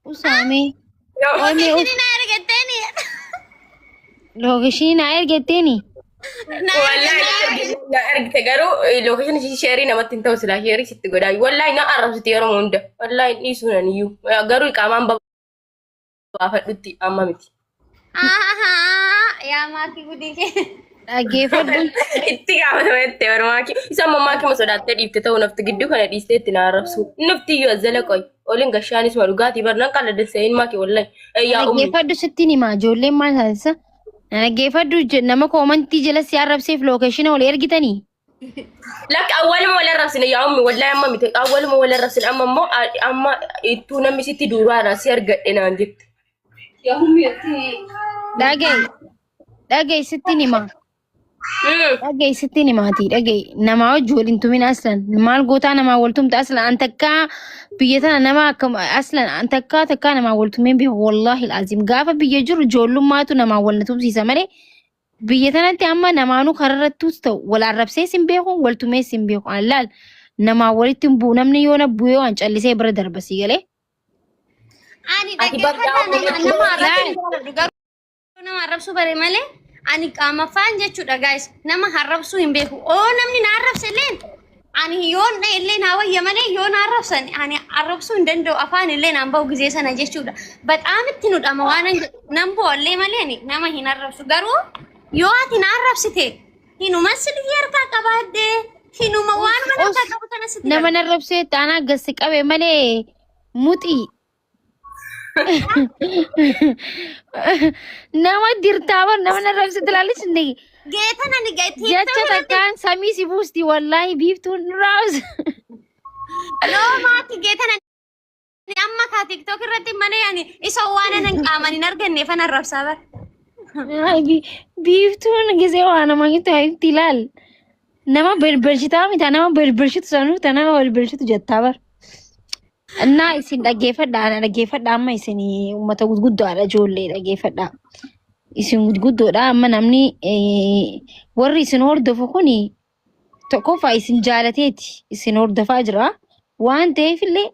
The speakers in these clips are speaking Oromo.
Usame. Location na ergeteni. Wallahi na ergite garuu location share namatti hin ta'u sila share sitti godhaa. Wallahi na arrabsiti yeroo hunda. Wallahi dhiisuun iyyuu garuu qaamaan baafadhutti amma miti. Yaa maakii gudii kee. Dhaggeeffadhu. Itti gaafatamatti barmaaki. Isa mammaaki ma sodaattee dhiifte ta'uu nafti gidduu kana dhiistee itti na arrabsu. Nafti iyyuu azzala qoy. Oliin gashaanis ma dhugaatii barnaan qalla daseen maaki wallahi. Dhaggeeffadhu sitti nima ijoolleen maal taasisa? Dhaggeeffadhu nama koomantii jala si arrabseef lookeshina ol ergitanii. Lakki awwaaluma wal arrabsine yaa ummi wallahi amma miti awwaaluma wal arrabsine amma immoo amma ittuu namni sitti duuraadha si argadhe naan jette. Yaa ummi dhagee sitti nima. Dhagee sitti nimaati dhagee namaa wajji waliin tumin aslan maal gootaa namaa wal tumta aslan an takkaa biyya tana nama akka aslan an takkaa namaa wal tumeen bifa wallahi alazim gaafa biyya jiru ijoollummaatu namaa wal na tumsiisa malee biyya tanatti amma namaanuu kararrattuus ta'u wal arrabsee sin beeku wal tumee sin beeku an laal namaa walitti hin buu namni yoo na bu'ee waan callisee bira darbasii galee. Ani nama arrabsuu bare malee. Ani qaama faan jechuudha guys nama harrabsuu hin beeku namni na arrabse illeen ani yoon na illeen hawayya malee yoon arrabsan ani arrabsuu hin danda'u afaan illeen an bahu gizee sana jechuudha badaam itti nudhama waan nan boollee malee nama hin arrabsu garuu yoo ati na arrabsite hinuma silii harkaa qabaadde hinuma waan mana harkaa qabu kana sitti nama na arrabsee taanaa gassi qabe malee muxii. Nama dirtaawar nama narrabsi tilaalis inni geetan ani gaiti jecha takkaan samii si buusti wallahi biiftuun raawus loo maati geetan ani amma ka tiktok irratti mana yani isa waan anan qaaman hin arganne fan arrabsaa bar biiftuun gisee waan nama gitu hayutti ilaal nama berbershitaa mita nama berbershitu sanuu ta nama berbershitu jettaa bar. እና isin dhaggeeffadha amma isin uummata gudguddoodha ijoollee dhaggeeffadha isin gudguddoodha amma namni warri isin hordofu kuni tokkoffaa isin jaalateeti isin hordofaa jira waan ta'eef illee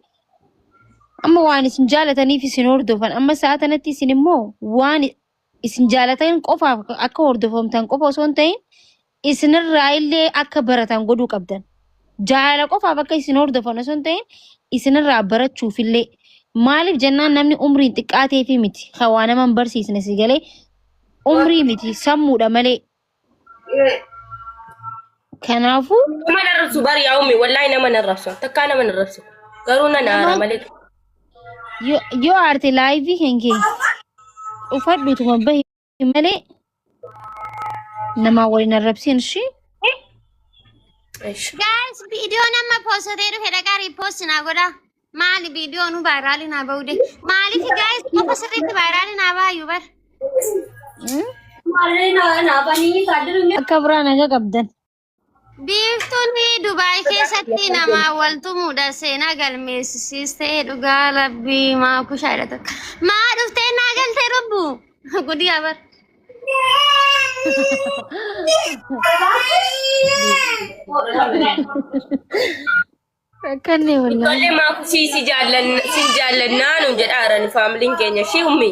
amma waan isin jaalataniif isin hordofan amma sa'a tanatti isin immoo waan isin jaalatan qofaaf akka hordofamtan qofa osoo hin ta'in isinirraa illee akka baratan godhuu qabdan jaalala qofaaf akka isin hordofan osoo hin ta'in isinirraa barachuuf illee maaliif jennaan namni umriin xiqqaatee fi miti hawaa naman barsiisne si galee umrii miti sammuudha malee kanaafuu nama narrabsu bari yaa ummi wallahi nama narrabsu takkaa nama narrabsu garuu na naara malee yoo aarte laayivii kenkee ufadhuutuma bahi malee namaa waliin arrabsiin ishii. Guys, video nama postote do heda kari post na goda. Mali video nu viral na baude. Mali fi guys, apa sirritti viral na ba yubar. Mali na bani kadru me Kabra naga kabdan. Biftuni Dubai keessatti nama waltu muda seena galmeessiste dhugaa rabbii maa kushaayra takka. Maa dhuftee naa galte rubbu. Gudi abar. Kanne wallahi. Ijoollee maafu si jaallannaa nu jedhaaran faamiliin keenya shi ummi.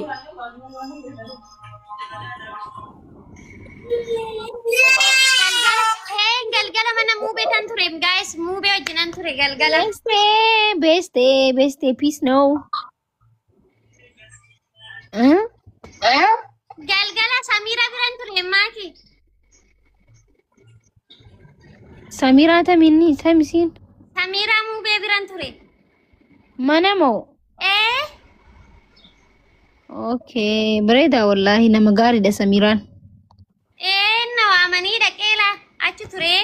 Galgala mana muubee tan ture guys muubee wajjinan ture galgala. Beste peace no. Galgala Samira biran ture maaki. Samira tamini samisiin. Samira muubee biran ture. Mana moo? Okay, bareeda wallahi nama gaariidha Samiraan. Na waamanii dhaqeela achi ture.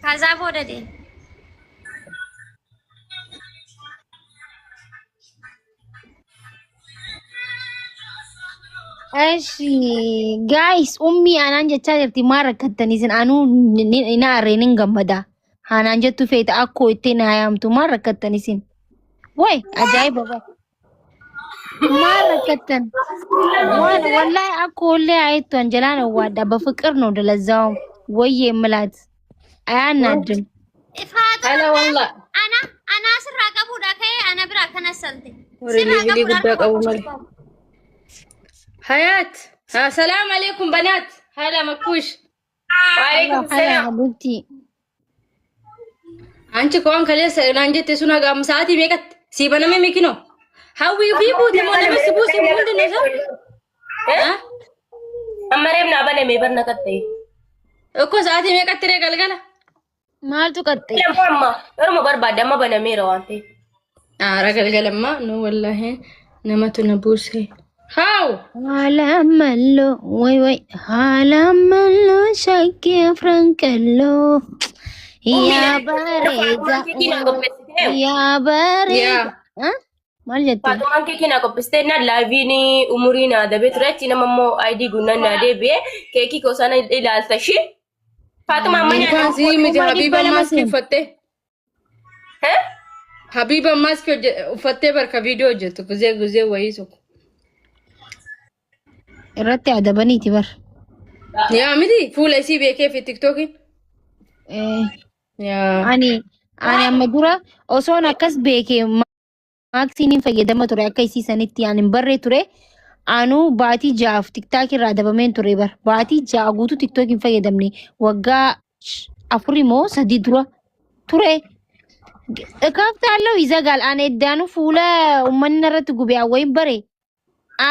Kazaa booda deema. Ashi guys ummi anaan jechaa jirti maal rakkattanii isin anuu ina arreenin gammada. Hanaan jettu feeta akkoo itti na yaamtu maal rakkattanii isin. Way ajaa'iba ba. Maal rakkattan. Wallahi akkoo illee ayettu anjalaan waadda በፍቅር ነው ለዛው ወይ የምላት አያናድም. Ana wallah. Ana sirraa qabuudha ka'ee ana biraa kanas salte. وريني فيديو قدامك أول مرة. حياة السلام عليكم بنات. هلا مكوش. وعليكم السلام حبيبتي. أنت كون خليس نانجت سونا قام ساعتي ميكت سيبنا ميكينو. هاوي في بوتي مونا بس بوسي مونا نزا. ها؟ أما ريبنا بنا ميبرنا كتة. أكو ساعتي ميكت ترى قلقلا. مالتو كتة. لا ماما رما بربادة ما بنا ميرو أنتي. رجل قلما نو والله نمت نبوسي. هاو. على ملو وي على ملو شكي فرانكلو. يا باريزا يا باريزا ها maal jette Faatumaan keekii naa qopheessitee na laaviini umurii naa dabee turetti nama immoo ID gunnaan naa deebi'ee keekii kosana ilaalta shi. Faatumaa amma nyaata Kwanzi miti Habiba maski uffattee. Habiba maski uffattee barka viidiyoo hojjettu guzee wayii tokko. irratti adabaniiti bar Yaa miti fuula isii beekee fi tiktookiin. Yaa. ani amma dura osoon akkas beekee maaksiin fayyadama ture akka isii sanitti ani hin barree ture anu baatii jaaf tiktaak irraa adabameen ture bar baatii jaa guutuu tiktook hin fayyadamne waggaa 4 moo 3 dura ture kaftaallee izagaal ani eddaanu fuula uummanni irratti gubee awwayin bare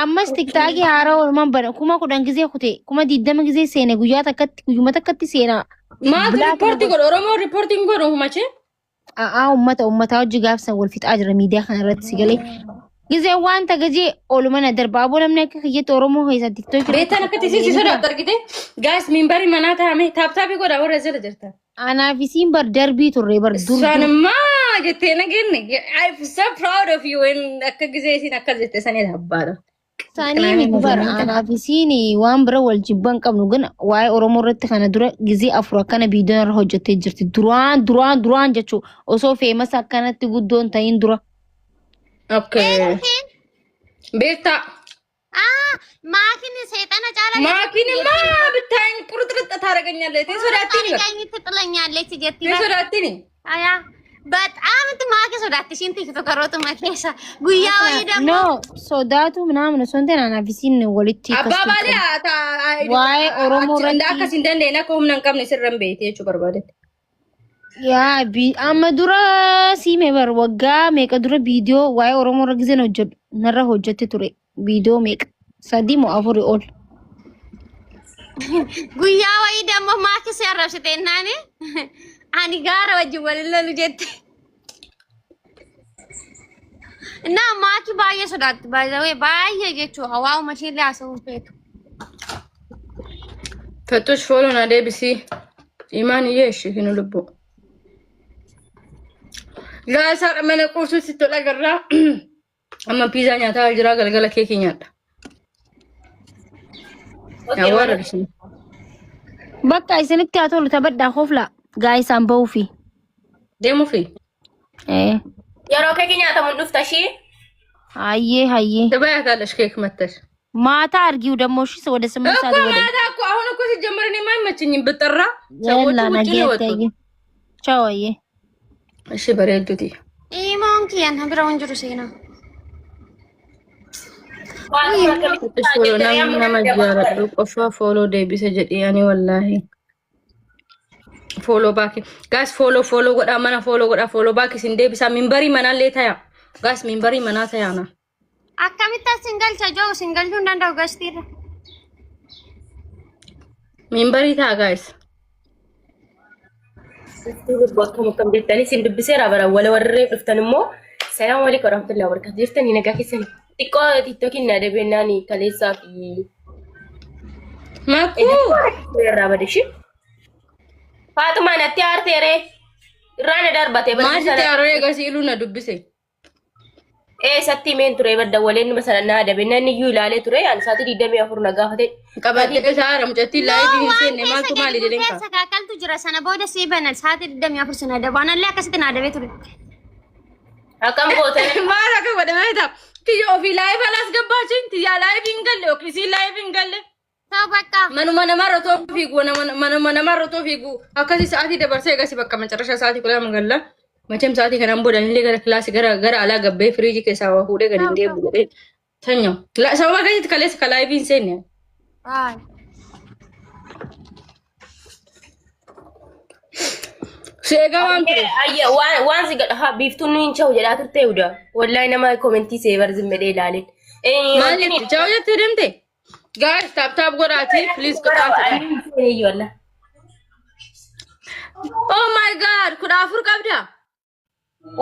ammas tiktaakii haaraa oolmaan bana 10 gisee kute 20 gisee seene guyyaa takkatti seena Maatu riippoortii godhu Oromoo riippoortiin godhu humachee. ummata hojii gaafsan wal fixaa jira miidiyaa kana irratti sigalee gisee wanta gajee oolumana darbaaboo namni akka kiyyetti Oromoo keessa tiktookii Beektan akkatti isii sodaattu argite. Gaas minbarii manaa taa'ame taaptaappii godha warra jala jirta. anaaf isiin bar darbii turre bar dur Sanammaa jettee nagenne. I'm so proud of you akka gisee isiin akkas jette sanii abbaadha. Sanii miti bar anaaf isiin waan bira wal jibban qabnu gana waa'ee Oromoo irratti kana dura gizee 4 akkana viidiyoon irra hojjettee jirti. Duraan jechuu osoo feemas akkanatti guddoon ta'in dura. Okay. Beektaa. Maakiin seexana caala. Maakiin maa bittaan qurxurxaa taaraganyaalee ta'e sodaattiin bara. Gaanyitti xilanyaalee si jetti. Ni sodaattiin. Ayaa. Bataam tu maaki sodaatti ishiin tiktok karootuma keessa guyyaa wayii dammo. No sodaatu naamna sonteen anaaf isiin walitti Abbaa baalee waa'ee Oromoo irratti akkasiin dandeenye akka humna hin qabne sirran beekte jechuu barbaadetti. yaa amma dura siime bar waggaa meeqa dura viidiyoo waa'ee Oromoo irra giseen hojjedhu narra hojjette ture viidiyoo meeqa 3 moo 4 ol. Guyyaa wayii dammo maaki si arrabsite naani. Ani gaara wajjin waliin lolu jette. Naa maaki baay'ee sodaatti baay'ee jechuudha waa'uma ishiillee haasa'uun feetu. Fattush fooloo na deebisii. Imaan yeeshi hin lubbu. Gaasaa mana quusuutti tola garraa. Amma piizaa nyaataa jira galgala keekii nyaadha. Awwaara bishii. Bakka isinitti haa tolu taphadhaa hoflaa gaa'isaan bahuu fi. Deemuu fi. yeroo keekii nyaatamuun dhufta shi. Hayyee. Dabaya kaalash keek mattash. Maata argiu ደግሞ እሺ ወደ 8 ሰዓት ወደ ማታ እኮ አሁን እኮ ሲጀመር እኔ የማይመችኝም ብጠራ ሰዎች ያላ ውጭ ነው ወጡ። ነገ ቻው አየ እሺ በሬልቱቲ ኢሞንኪ ያን ሀብራ ወንጀሩ ሲና ፎሎ nama jaaladhu qofa follow deebise jedhi ani wallahi follow back guys follow godha mana follow back sin deebisa minbari manallee taya guys minbari mana tayana akkamitti singal juu danda'u gastiirra. minbari taa guys Akkam jettanii sin dubbiseera bara wala warree dhuftan immoo salaam alaikum warahmatullahi wabarakatuh jettanii nagaa keessanii xiqqoo tiktookiin na dabeennaani kaleessaa fi makuu irraa badeshi Faatumaa natti aarteere irraa na darbate maati taaree gasiilu na dubbise satti meen ture badda waleen masala na dabeennaani iyyuu ilaalee ture an saati 24 na gaafate qabattee isaa ramcatti live hin seenne maaltu maali jedhen ka Sakaakaltu jira sana booda sii banal saati 24 sana dabaanallee akkasitti na dabee ture. akkam goote maal akka godhamee taa kiyya ofii live alas gabbaachiin tiyyaa live hin galle okkisii live hin galle Ta'u bakka. manuma namarra too fiigu manuma namarra too fiigu akkasi sa'aatii dabarsee gasi bakka macarrasha sa'aatii 10 galla Macam saat ini kan ambo dan ini kelas gara ala gabbe fridge ke sawa hude gadin dia bude. Tanyo. La sawa kan itu kalian sekali bin sen ya. Bye. Sega wan ayya waan si gad ha biftuun hin chaw jedhaa turte uda wallahi nama commenti saver zimmede ilaalin Mali jauh ya teremte. Guys, tap godati please godati. Oh my god, kuda afur kabda.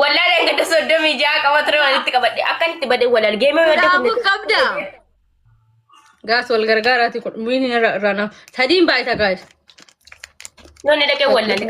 wallahi dan gada sodomi ja ka watra walitti kabadde akan itti bade walal game Kuda afur kabda. Gas wal gargarati kod mini rana. Tadin baita guys. nonni dake wallahi